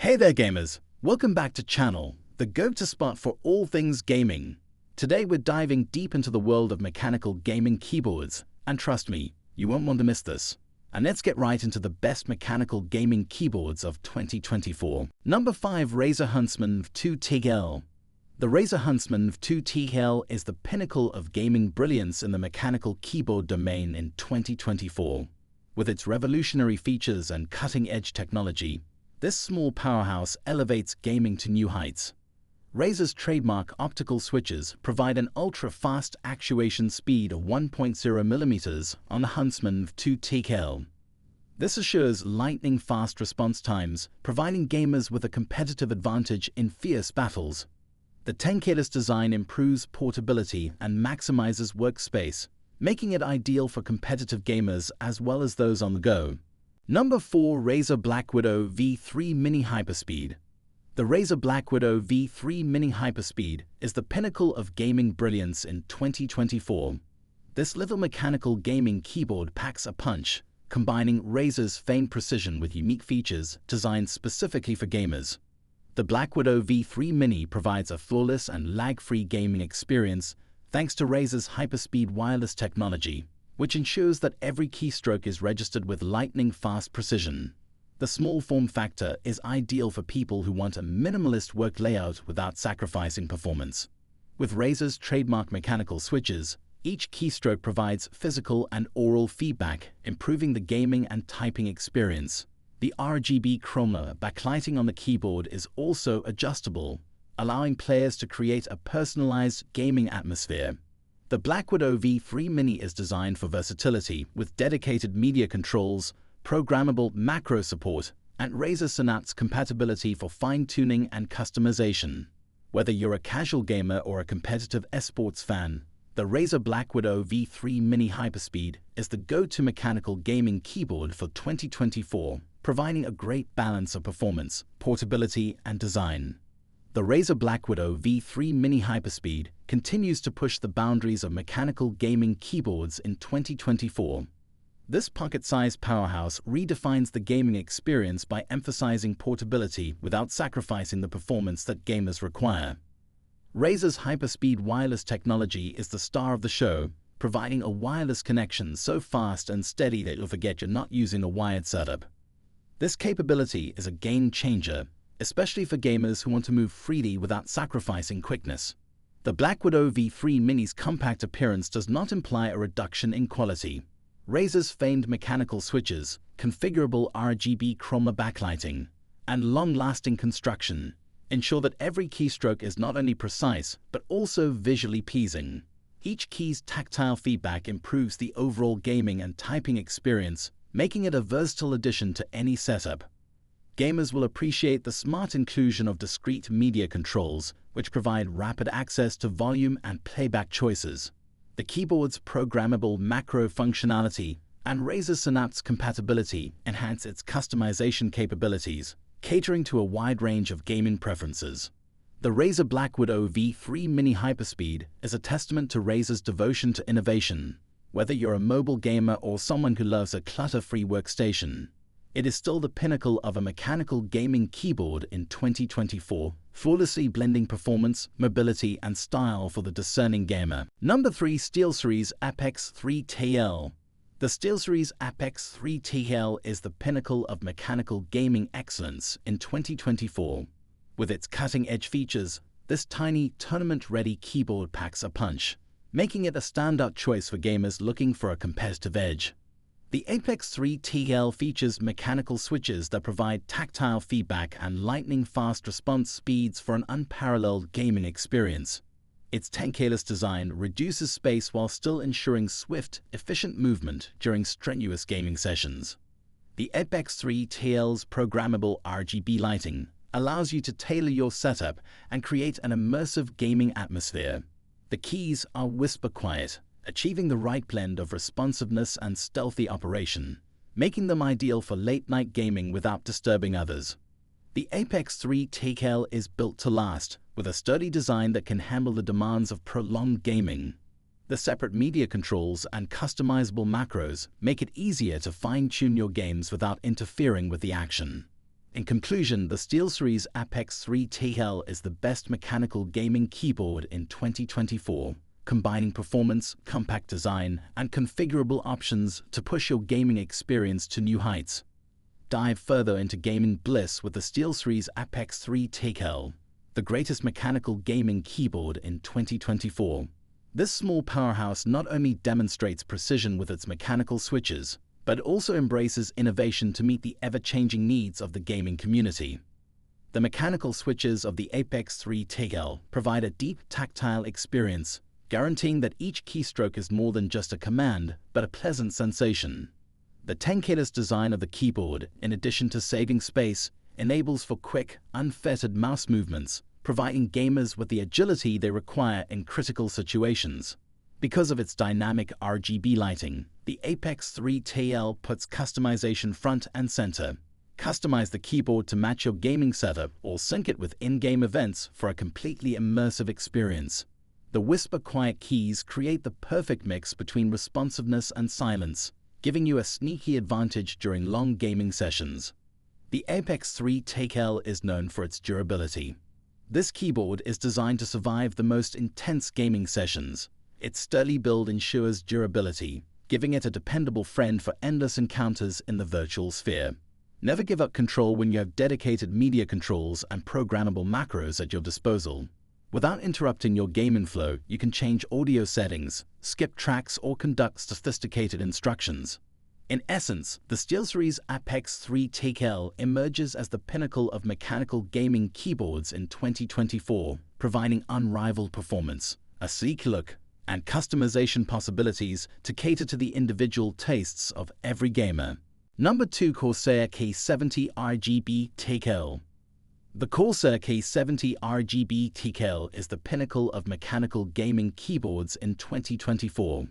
Hey there gamers, welcome back to channel, the go-to spot for all things gaming. Today we're diving deep into the world of mechanical gaming keyboards, and trust me, you won't want to miss this. And let's get right into the best mechanical gaming keyboards of 2024. Number 5. Razer Huntsman V2 TL. The Razer Huntsman V2 TL is the pinnacle of gaming brilliance in the mechanical keyboard domain in 2024. With its revolutionary features and cutting-edge technology, this small powerhouse elevates gaming to new heights. Razer's trademark optical switches provide an ultra-fast actuation speed of 1.0 mm on the Huntsman V2 TL. This assures lightning-fast response times, providing gamers with a competitive advantage in fierce battles. The tankless design improves portability and maximizes workspace, making it ideal for competitive gamers as well as those on the go. Number 4. Razer Black Widow V3 Mini Hyperspeed. The Razer Black Widow V3 Mini Hyperspeed is the pinnacle of gaming brilliance in 2024. This little mechanical gaming keyboard packs a punch, combining Razer's famed precision with unique features designed specifically for gamers. The Black Widow V3 Mini provides a flawless and lag-free gaming experience thanks to Razer's Hyperspeed wireless technology, which ensures that every keystroke is registered with lightning-fast precision. The small form factor is ideal for people who want a minimalist work layout without sacrificing performance. With Razer's trademark mechanical switches, each keystroke provides physical and oral feedback, improving the gaming and typing experience. The RGB chroma backlighting on the keyboard is also adjustable, allowing players to create a personalized gaming atmosphere. The Black Widow V3 Mini is designed for versatility with dedicated media controls, programmable macro support, and Razer Synapse compatibility for fine-tuning and customization. Whether you're a casual gamer or a competitive esports fan, the Razer Black Widow V3 Mini Hyperspeed is the go-to mechanical gaming keyboard for 2024, providing a great balance of performance, portability, and design. The Razer Black Widow V3 Mini Hyperspeed continues to push the boundaries of mechanical gaming keyboards in 2024. This pocket-sized powerhouse redefines the gaming experience by emphasizing portability without sacrificing the performance that gamers require. Razer's Hyperspeed wireless technology is the star of the show, providing a wireless connection so fast and steady that you'll forget you're not using a wired setup. This capability is a game-changer, especially for gamers who want to move freely without sacrificing quickness. The Black Widow V3 Mini's compact appearance does not imply a reduction in quality. Razer's famed mechanical switches, configurable RGB chroma backlighting, and long-lasting construction ensure that every keystroke is not only precise but also visually pleasing. Each key's tactile feedback improves the overall gaming and typing experience, making it a versatile addition to any setup. Gamers will appreciate the smart inclusion of discrete media controls, which provide rapid access to volume and playback choices. The keyboard's programmable macro functionality and Razer Synapse compatibility enhance its customization capabilities, catering to a wide range of gaming preferences. The Razer Black Widow V3 Mini Hyperspeed is a testament to Razer's devotion to innovation. Whether you're a mobile gamer or someone who loves a clutter-free workstation, it is still the pinnacle of a mechanical gaming keyboard in 2024, flawlessly blending performance, mobility, and style for the discerning gamer. Number 3. SteelSeries Apex 3 TL. The SteelSeries Apex 3 TL is the pinnacle of mechanical gaming excellence in 2024. With its cutting-edge features, this tiny, tournament-ready keyboard packs a punch, making it a standout choice for gamers looking for a competitive edge. The Apex 3 TL features mechanical switches that provide tactile feedback and lightning-fast response speeds for an unparalleled gaming experience. Its tankless design reduces space while still ensuring swift, efficient movement during strenuous gaming sessions. The Apex 3 TL's programmable RGB lighting allows you to tailor your setup and create an immersive gaming atmosphere. The keys are whisper quiet, achieving the right blend of responsiveness and stealthy operation, making them ideal for late-night gaming without disturbing others. The Apex 3 TL is built to last, with a sturdy design that can handle the demands of prolonged gaming. The separate media controls and customizable macros make it easier to fine-tune your games without interfering with the action. In conclusion, the SteelSeries Apex 3 TL is the best mechanical gaming keyboard in 2024, combining performance, compact design, and configurable options to push your gaming experience to new heights. Dive further into gaming bliss with the SteelSeries Apex 3 TL, the greatest mechanical gaming keyboard in 2024. This small powerhouse not only demonstrates precision with its mechanical switches, but also embraces innovation to meet the ever-changing needs of the gaming community. The mechanical switches of the Apex 3 TL provide a deep tactile experience, guaranteeing that each keystroke is more than just a command, but a pleasant sensation. The tankless design of the keyboard, in addition to saving space, enables for quick, unfettered mouse movements, providing gamers with the agility they require in critical situations. Because of its dynamic RGB lighting, the Apex 3 TL puts customization front and center. Customize the keyboard to match your gaming setup or sync it with in-game events for a completely immersive experience. The whisper quiet keys create the perfect mix between responsiveness and silence, giving you a sneaky advantage during long gaming sessions. The Apex 3 TL is known for its durability. This keyboard is designed to survive the most intense gaming sessions. Its sturdy build ensures durability, giving it a dependable friend for endless encounters in the virtual sphere. Never give up control when you have dedicated media controls and programmable macros at your disposal. Without interrupting your gaming flow, you can change audio settings, skip tracks, or conduct sophisticated instructions. In essence, the SteelSeries Apex 3 TL emerges as the pinnacle of mechanical gaming keyboards in 2024, providing unrivaled performance, a sleek look, and customization possibilities to cater to the individual tastes of every gamer. Number 2. Corsair K70 RGB TL. The Corsair K70 RGB TL is the pinnacle of mechanical gaming keyboards in 2024.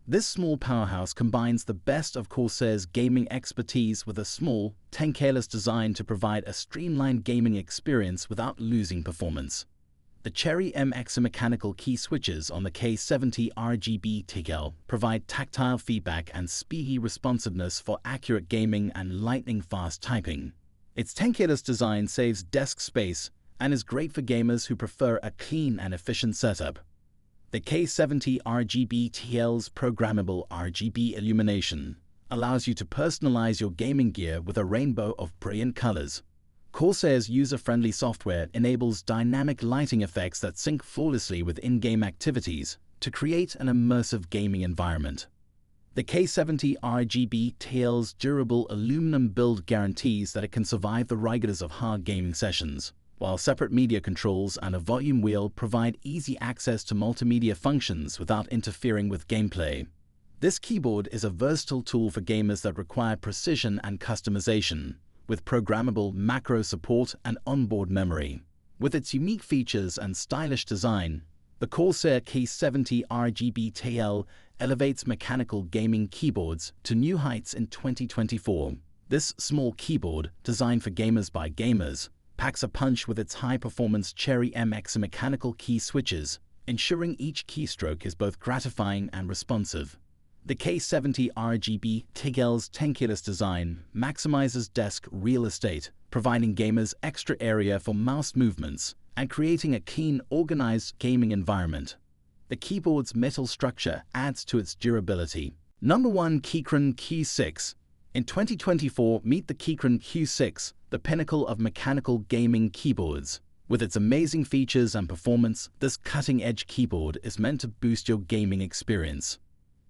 This small powerhouse combines the best of Corsair's gaming expertise with a small, tankless design to provide a streamlined gaming experience without losing performance. The Cherry MX mechanical key switches on the K70 RGB TL provide tactile feedback and speedy responsiveness for accurate gaming and lightning-fast typing. Its tankless design saves desk space and is great for gamers who prefer a clean and efficient setup. The K70 RGB TL's programmable RGB illumination allows you to personalize your gaming gear with a rainbow of brilliant colors. Corsair's user-friendly software enables dynamic lighting effects that sync flawlessly with in-game activities to create an immersive gaming environment. The K70 RGB TL's durable aluminum build guarantees that it can survive the rigors of hard gaming sessions, while separate media controls and a volume wheel provide easy access to multimedia functions without interfering with gameplay. This keyboard is a versatile tool for gamers that require precision and customization, with programmable macro support and onboard memory. With its unique features and stylish design, the Corsair K70 RGB TL elevates mechanical gaming keyboards to new heights in 2024. This small keyboard, designed for gamers by gamers, packs a punch with its high-performance Cherry MX mechanical key switches, ensuring each keystroke is both gratifying and responsive. The K70 RGB TL's tankless design maximizes desk real estate, providing gamers extra area for mouse movements and creating a clean, organized gaming environment. The keyboard's metal structure adds to its durability. Number 1. Keychron Q6. In 2024, meet the Keychron Q6, the pinnacle of mechanical gaming keyboards. With its amazing features and performance, this cutting-edge keyboard is meant to boost your gaming experience.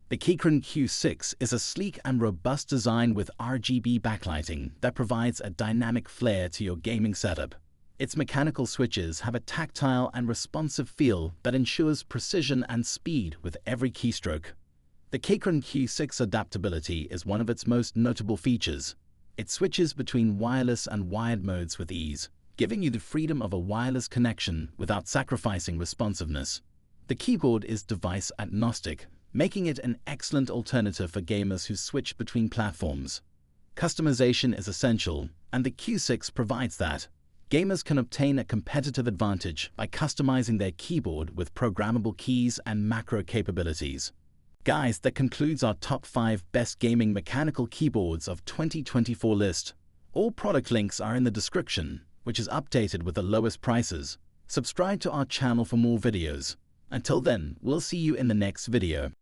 The Keychron Q6 is a sleek and robust design with RGB backlighting that provides a dynamic flair to your gaming setup. Its mechanical switches have a tactile and responsive feel that ensures precision and speed with every keystroke. The Keychron Q6 adaptability is one of its most notable features. It switches between wireless and wired modes with ease, giving you the freedom of a wireless connection without sacrificing responsiveness. The keyboard is device agnostic, making it an excellent alternative for gamers who switch between platforms. Customization is essential, and the Q6 provides that. Gamers can obtain a competitive advantage by customizing their keyboard with programmable keys and macro capabilities. Guys, that concludes our top 5 best gaming mechanical keyboards of 2024 list. All product links are in the description, which is updated with the lowest prices. Subscribe to our channel for more videos. Until then, we'll see you in the next video.